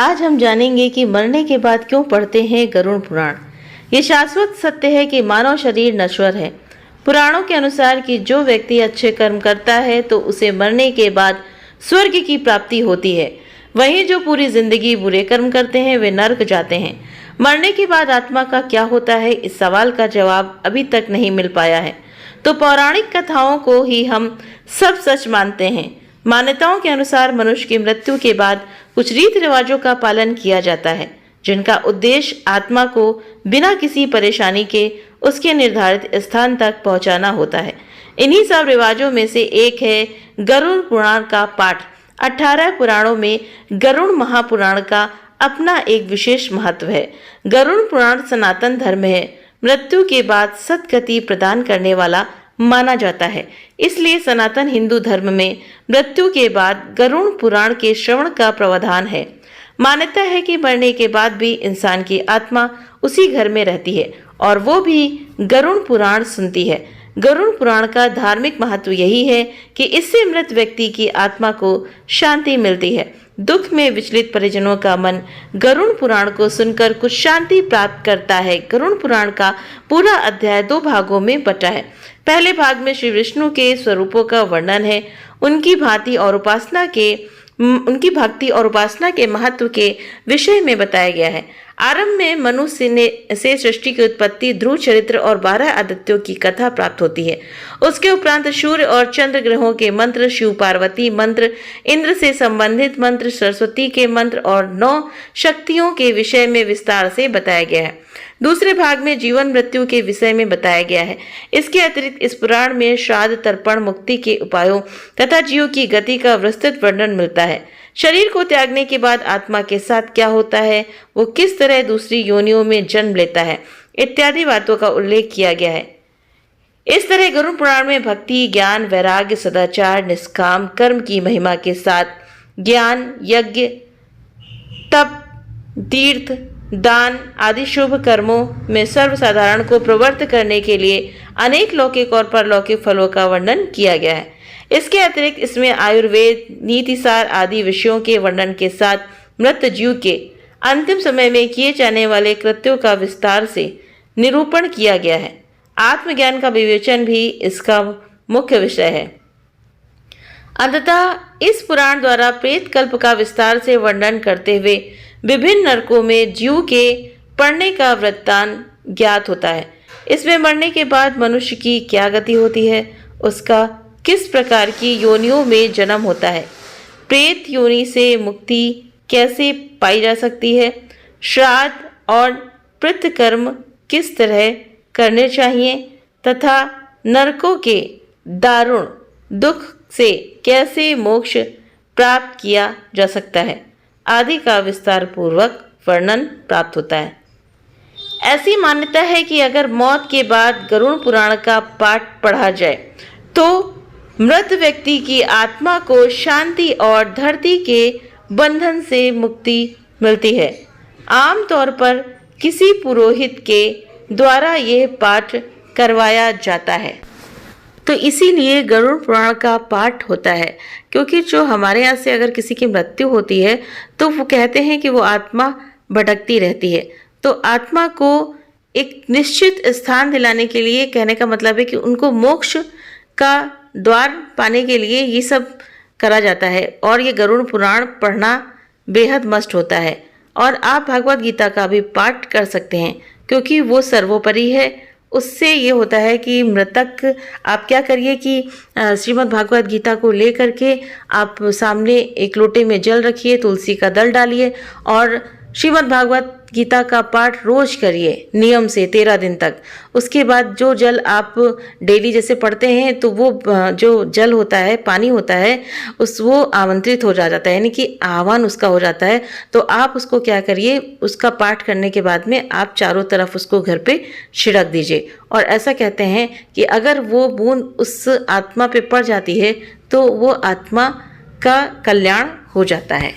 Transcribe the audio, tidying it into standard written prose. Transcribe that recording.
आज हम जानेंगे कि मरने के बाद क्यों पढ़ते हैं गरुड़ पुराण। ये शाश्वत सत्य है कि मानव शरीर नश्वर है। पुराणों के अनुसार कि जो व्यक्ति अच्छे कर्म करता है तो उसे मरने के बाद स्वर्ग की प्राप्ति होती है। वहीं जो पूरी जिंदगी बुरे कर्म करते हैं वे नरक जाते हैं। मरने के बाद आत्मा का क्या होता है, इस सवाल का जवाब अभी तक नहीं मिल पाया है। तो पौराणिक कथाओं को ही हम सब सच मानते हैं। मान्यताओं के अनुसार मनुष्य की मृत्यु के बाद कुछ रीति रिवाजों का पालन किया जाता है, जिनका उद्देश्य आत्मा को बिना किसी परेशानी के उसके निर्धारित स्थान तक पहुंचाना होता है। इन्हीं सब रिवाजों में से एक है गरुड़ पुराण का पाठ। 18 पुराणों में गरुड़ महापुराण का अपना एक विशेष महत्व है। गरुड़ पुराण सनातन धर्म है, मृत्यु के बाद सद्गति प्रदान करने वाला माना जाता है। इसलिए सनातन हिंदू धर्म में मृत्यु के बाद गरुड़ पुराण के श्रवण का प्रावधान है। मान्यता है कि मरने के बाद भी इंसान की आत्मा उसी घर में रहती है और वो भी गरुड़ पुराण सुनती है। गरुड़ पुराण का धार्मिक महत्व यही है कि इससे मृत व्यक्ति की आत्मा को शांति मिलती है। दुख में विचलित परिजनों का मन गरुड़ पुराण को सुनकर कुछ शांति प्राप्त करता है। गरुड़ पुराण का पूरा अध्याय 2 भागों में बटा है। पहले भाग में श्री विष्णु के स्वरूपों का वर्णन है, उनकी भक्ति और उपासना के महत्व के विषय में बताया गया है। आरंभ में मनुष्य से सृष्टि की उत्पत्ति, ध्रुव चरित्र और 12 आदित्यों की कथा प्राप्त होती है। उसके उपरांत सूर्य और चंद्र ग्रहों के मंत्र, शिव पार्वती मंत्र, इंद्र से संबंधित मंत्र, सरस्वती के मंत्र और 9 शक्तियों के विषय में विस्तार से बताया गया है। दूसरे भाग में जीवन मृत्यु के विषय में बताया गया है। इसके अतिरिक्त इस पुराण में श्राद्ध, तर्पण, मुक्ति के उपायों तथा जीव की गति का विस्तृत वर्णन मिलता है। शरीर को त्यागने के बाद आत्मा के साथ क्या होता है, वो किस तरह दूसरी योनियों में जन्म लेता है, इत्यादि बातों का उल्लेख किया गया है। इस तरह गरुड़ पुराण में भक्ति, ज्ञान, वैराग्य, सदाचार, निष्काम कर्म की महिमा के साथ ज्ञान, यज्ञ, तप, तीर्थ, दान आदि शुभ कर्मों में सर्वसाधारण को प्रवृत्त करने के लिए अनेक लौकिक और परलौकिक फलों का वर्णन किया गया है। इसके अतिरिक्त इसमें आयुर्वेद, नीतिसार आदि विषयों के वर्णन के साथ मृत जीव के अंतिम समय में किए जाने वाले कृत्यों का विस्तार से निरूपण किया गया है। आत्मज्ञान का विवेचन भी इसका मुख्य विषय है। अंततः इस पुराण द्वारा प्रेत कल्प का विस्तार से वर्णन करते हुए विभिन्न नरकों में जीव के पड़ने का वृत्तांत ज्ञात होता है। इसमें मरने के बाद मनुष्य की क्या गति होती है, उसका किस प्रकार की योनियों में जन्म होता है, प्रेत योनि से मुक्ति कैसे पाई जा सकती है, श्राद्ध और पितृ कर्म किस तरह करने चाहिए तथा नरकों के दारुण दुख से कैसे मोक्ष प्राप्त किया जा सकता है आदि का विस्तार पूर्वक वर्णन प्राप्त होता है। ऐसी मान्यता है कि अगर मौत के बाद गरुड़ पुराण का पाठ पढ़ा जाए तो मृत व्यक्ति की आत्मा को शांति और धरती के बंधन से मुक्ति मिलती है। आमतौर पर किसी पुरोहित के द्वारा यह पाठ करवाया जाता है, तो इसीलिए गरुड़ पुराण का पाठ होता है। क्योंकि जो हमारे यहाँ से अगर किसी की मृत्यु होती है तो वो कहते हैं कि वो आत्मा भटकती रहती है, तो आत्मा को एक निश्चित स्थान दिलाने के लिए कहने का मतलब है कि उनको मोक्ष का द्वार पाने के लिए ये सब करा जाता है। और ये गरुड़ पुराण पढ़ना बेहद मस्त होता है। और आप भगवत गीता का भी पाठ कर सकते हैं क्योंकि वो सर्वोपरि है। उससे ये होता है कि मृतक आप क्या करिए कि श्रीमद् भागवत गीता को ले करके आप सामने एक लोटे में जल रखिए, तुलसी का दल डालिए और श्रीमद् भागवत गीता का पाठ रोज करिए नियम से 13 दिन तक। उसके बाद जो जल आप डेली जैसे पढ़ते हैं तो वो जो जल होता है, पानी होता है, वो आमंत्रित हो जाता है, यानी कि आह्वान उसका हो जाता है। तो आप उसको क्या करिए, उसका पाठ करने के बाद में आप चारों तरफ उसको घर पे छिड़क दीजिए। और ऐसा कहते हैं कि अगर वो बूंद उस आत्मा पे पड़ जाती है तो वो आत्मा का कल्याण हो जाता है।